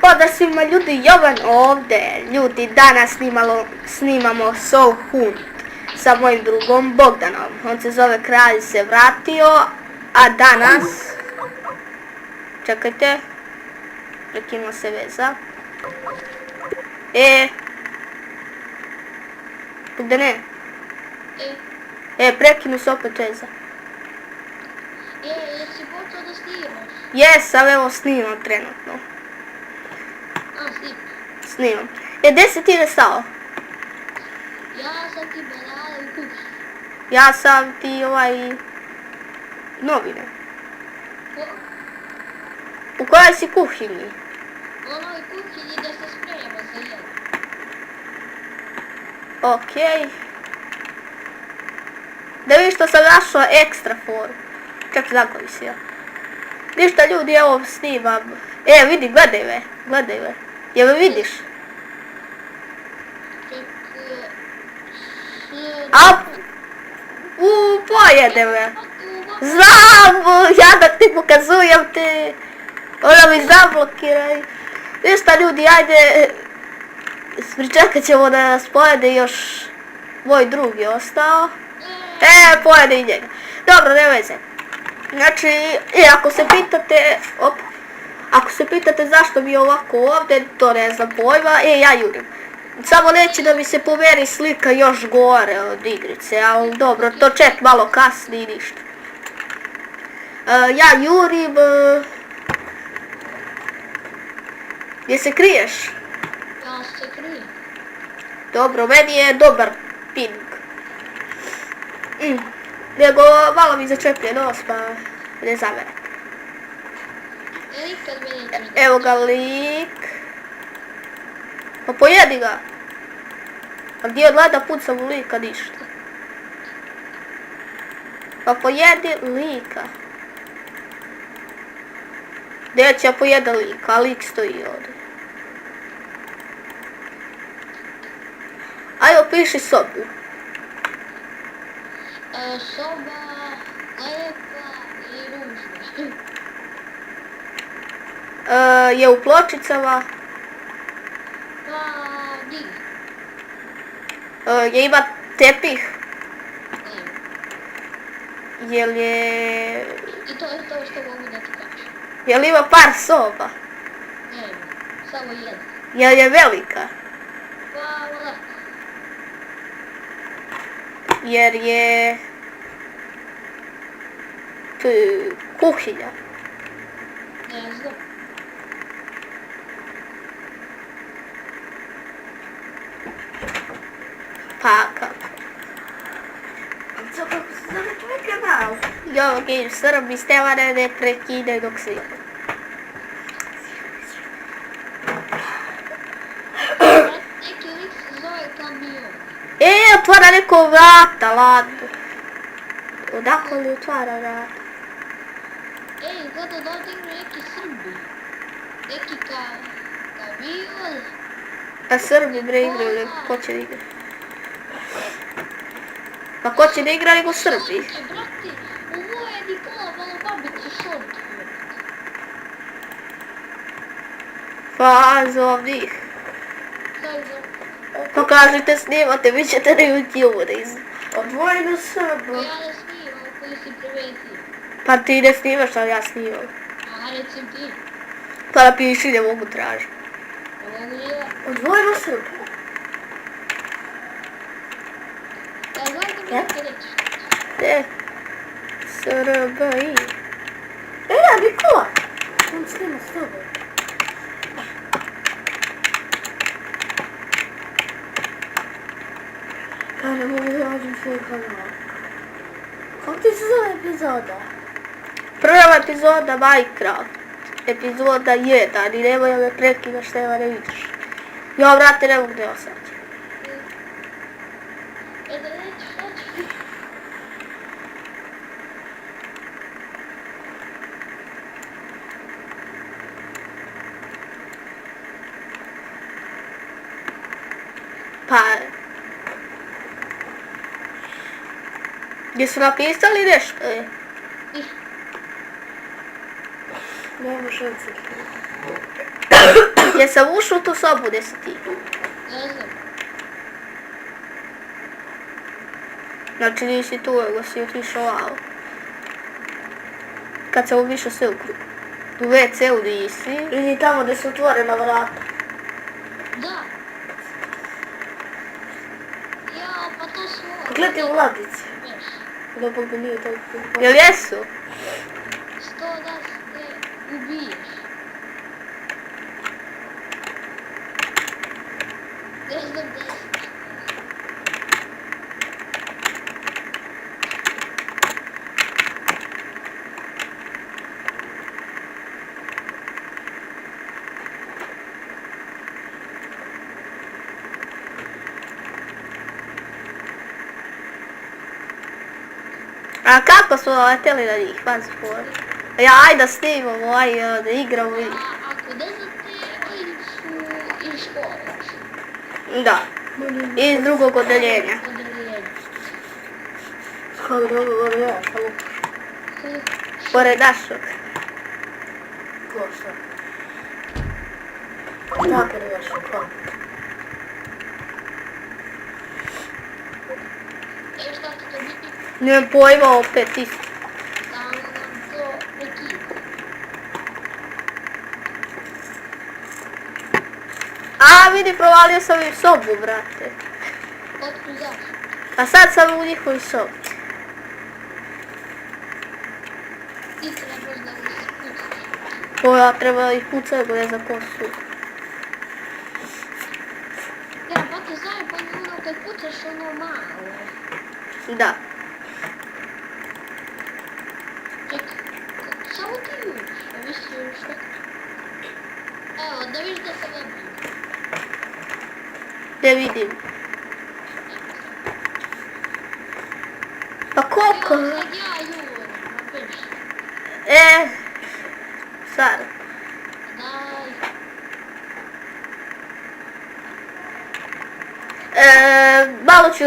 Pozdrav svima ljudi, Jovan ovdje. Ljudi, danas snimamo Soul Hunt sa mojim drugom Bogdanom. On se zove Kralj se vratio, a danas... Čekajte. Prekinuo se veza. Bogdane. Prekinu se opet veza. Jesi počeo da snimaš? Jesam, evo snimam trenutno. Snimam. Gdje si ti stao? Ja sam ti banana u kući. Ja sam ti novine. U kojoj si kuhinji? U onoj kuhinji gdje se sprema za jedno. Okej. Da vidiš što sam našao ekstra foru. Čak zaglavi si ja. Ništa ljudi, evo snimam. Vidi, gledaj me. Jel me vidiš? Pojede me. Znam, ja da ti pokazujem te. Ona mi zablokiraj. Ništa ljudi, ajde. Pričekat ćemo da nas pojede još. Moj drug je ostao. Pojede i njega. Dobro, ne veze. Znači, ako se pitate zašto mi je ovako ovdje, to ne znam pojma, ja jurim. Samo neće da mi se pomeri slika još gore od igrice, ali dobro, to ček malo kasni i ništa. Ja jurim... Gdje se kriješ? Ja se krijem. Dobro, meni je dobar ping. Nego malo mi začeplje nos, pa ne zamerate. Nikad me nećeš. Evo ga lik. Pa pojedi ga. A gdje od leda pucam u lika ništa. Pa pojedi lika. Gdje će ja pojeda lika, a lik stoji ovdje. Ajmo piši sobu. Soba, lepa i ružna. Je u pločicama. Pa, di? Je ima tepih. Ne. Jel je... I to je to što mogu da ti kažem. Jel ima par soba? Ne, samo jedan. Jel je velika? Pa, lepa. Jer je... kuhinja. Ne znam. Pa kako? Co kako se zove tvoj kanal? Jo, Game Srbi, Stevane ne prekidaj dok se ide. Neki lik se zove Kamion. Otvara neko vrata, ladno. Odakle li otvara vrata? Izgleda da ovdje igra neki Srbi. Neki Kamion. A Srbi bre igrali, ko će igra? Pa ko će da igra nego Srbi? Brate, ovo je Nikola Balababić i šort. Fazovnih. Pokažite, snimate, vi ćete na YouTube da odvojeno Srba. Ja ne snimam koji si primetio. Pa ti ne snimaš, ali ja snimam. A recim ti. Pa napiši, ne mogu tražiti. Mogu ja. Odvojeno Srba. Ja znam da mi te reći. Srbi. Ja, Nikola. On snima s tobom. Ja ne mogu da nađem svoj kanal. Kako ti se zove epizoda? Prva epizoda Minecraft. Epizoda 1 i nemoj me prekidaš, nema ne vidiš. Ja, vrate, ne mogu da osađem. Da reći šta ću. Pa... Gdje su napisali nešto? Ne može odsjetiti. Jesam ušao u tu sobu gdje si ti? Ne znam. Znači nisi tu, nego si otišao ovamo. Kad sam uvišao silku. U WC-u nisi. Vidi tamo gdje su otvorena vrata. Da. Jao, pa to su ovo. Gledaj u ladici. Veš, Da Bog nije toliko. Jel jesu? 100 da se ubiješ. Ne znam gdje si. A kako smo leteli na njih? Pazi spor. Ja, ajde da snimamo, ajde da igramo i... A ako ne znate, oni su iz škole. Da. Iz drugog odeljenja. Odeljenje. Kako dobro, ja, samo pored našog. Ko šta? Da, pored našog, ko? E šta će to biti? Nemam pojma opet isto. Samo nam to prekida. A, vidi, provalio sam im sobu, brate. Otkud zašto? A sad sam u njihovoj sobi. Ti trebaš da mi spustiš. To ja treba ih pucati, nego ne znam ko su. Ja, pa te znam, pa ono kad pucaš ono malo. Da. Čekaj, samo ti vidiš, a mislim što? Evo, da vidiš da se ne biju. Ne vidim. Pa koliko? Evo, sad ja jurim, a vidiš. Sad. Daj. Malo ću